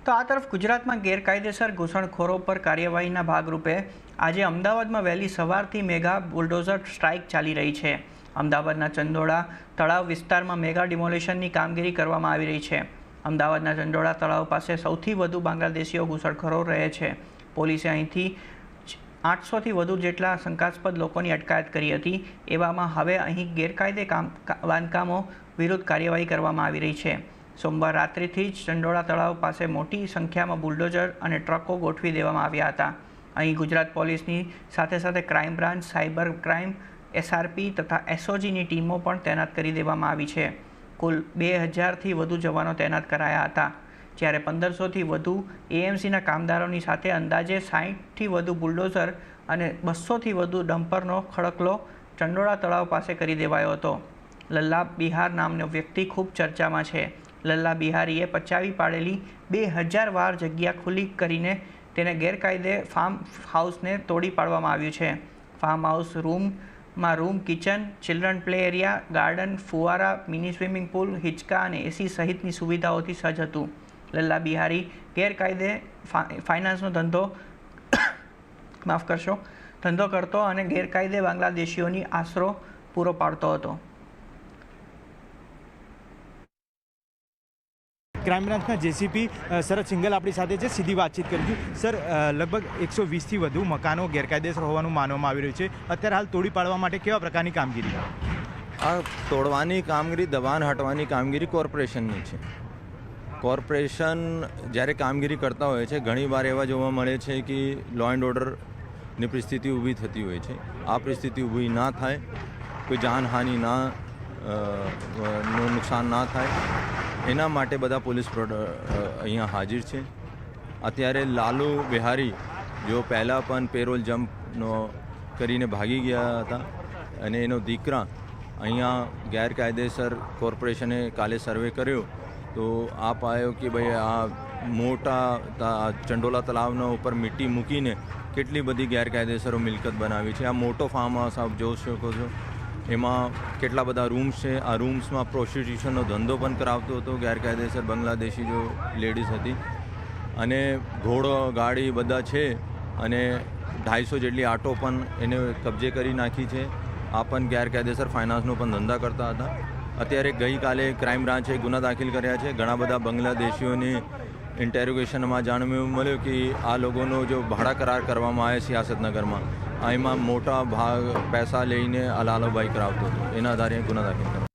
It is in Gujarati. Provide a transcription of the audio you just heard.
તો આ તરફ ગુજરાતમાં ગેરકાયદેસર ઘૂસણખોરો પર કાર્યવાહીના ભાગરૂપે આજે અમદાવાદમાં વહેલી સવારથી મેગા બુલડોઝર સ્ટ્રાઇક ચાલી રહી છે। અમદાવાદના ચંદોળા તળાવ વિસ્તારમાં મેગા ડિમોલિશનની કામગીરી કરવામાં આવી રહી છે। અમદાવાદના ચંદોળા તળાવ પાસે સૌથી વધુ બાંગ્લાદેશીઓ ઘૂસણખોરો રહે છે। પોલીસે અહીંથી 800થી વધુ જેટલા શંકાસ્પદ લોકોની અટકાયત કરી હતી। એવામાં હવે અહીં ગેરકાયદે બાંધકામો વિરુદ્ધ કાર્યવાહી કરવામાં આવી રહી છે। સોમવાર રાત્રિથી જ ચંડોળા તળાવ પાસે મોટી સંખ્યામાં બુલડોઝર અને ટ્રકો ગોઠવી દેવામાં આવ્યા હતા। અહીં ગુજરાત પોલીસની સાથે સાથે crime branch, cyber crime, SRP તથા એસઓજીની ટીમો પણ તૈનાત કરી દેવામાં આવી છે। કુલ 2000થી વધુ જવાનો તૈનાત કરાયા હતા, જ્યારે 1500થી વધુ એએમસીના કામદારોની સાથે અંદાજે 60થી વધુ બુલડોઝર અને 200થી વધુ ડમ્પરનો ખડકલો ચંડોળા તળાવ પાસે કરી દેવાયો હતો। લલ્લા બિહાર નામનો વ્યક્તિ ખૂબ ચર્ચામાં છે। લલ્લા બિહારીએ પચાવી પાડેલી 2000 વાર જગ્યા ખુલ્લી કરીને તેને ગેરકાયદે ફાર્મ હાઉસને તોડી પાડવામાં આવ્યું છે। Farm house room, kitchen, children play area, garden, ફુવારા, મિની સ્વિમિંગ પુલ, હિંચકા અને એસી સહિતની સુવિધાઓથી સજ્જ હતું। લલ્લા બિહારી ગેરકાયદે ફાઇનાન્સનો ધંધો કરતો અને ગેરકાયદે બાંગ્લાદેશીઓની આશરો પૂરો પાડતો હતો। ક્રાઇમ બ્રાન્ચના જેસીપી શરદ સિંઘલ આપણી સાથે છે, સીધી વાતચીત કરીશું। સર, લગભગ 120થી વધુ મકાનો ગેરકાયદેસર હોવાનું માનવામાં આવી રહ્યું છે। અત્યારે હાલ તોડી પાડવા માટે કેવા પ્રકારની કામગીરી? આ તોડવાની કામગીરી, દબાણ હટવાની કામગીરી કોર્પોરેશનની છે। કોર્પોરેશન જ્યારે કામગીરી કરતા હોય છે, ઘણીવાર એવા જોવા મળે છે કે લો એન્ડ ઓર્ડરની પરિસ્થિતિ ઊભી થતી હોય છે। આ પરિસ્થિતિ ઊભી ના થાય, કોઈ જાનહાનિ નું નુકસાન ના થાય, એના માટે બધા પોલીસ અહીંયા હાજર છે। અત્યારે લાલુ બિહારી જો પહેલાં પણ પેરોલ જમ્પનો કરીને ભાગી ગયા હતા અને એનો દીકરા અહીંયા ગેરકાયદેસર કોર્પોરેશને કાલે સર્વે કર્યો તો આ પાયો કે ભાઈ આ મોટા ચંડોલા તળાવના ઉપર મિટ્ટી મૂકીને કેટલી બધી ગેરકાયદેસરો મિલકત બનાવી છે। આ મોટો ફાર્મ હાઉસ આપ જોઈ શકો છો, એમાં કેટલા બધા રૂમ્સ છે। આ રૂમ્સમાં પ્રોસ્ટિટ્યુશનનો ધંધો પણ કરાવતો હતો ગેરકાયદેસર બાંગ્લાદેશી જો લેડીઝ હતી, અને ઘોડો ગાડી બધા છે, અને 250 જેટલી આટો પણ એને કબજે કરી નાખી છે। આ પણ ગેરકાયદેસર ફાઇનાન્સનો પણ ધંધા કરતા હતા। અત્યારે ગઈકાલે ક્રાઇમ બ્રાન્ચે ગુના દાખલ કર્યા છે। ઘણા બધા બાંગ્લાદેશીઓની ઇન્ટેરોગેશનમાં જાણવા મળ્યું કે આ લોકોનો જો ભાડા કરાર કરવામાં આવે સિયાસતનગરમાં, એમાં મોટા ભાગ પૈસા લઈને અલાલોભાઈ કરાવતો હતો, એના આધારે ગુના દાખલ કર્યો।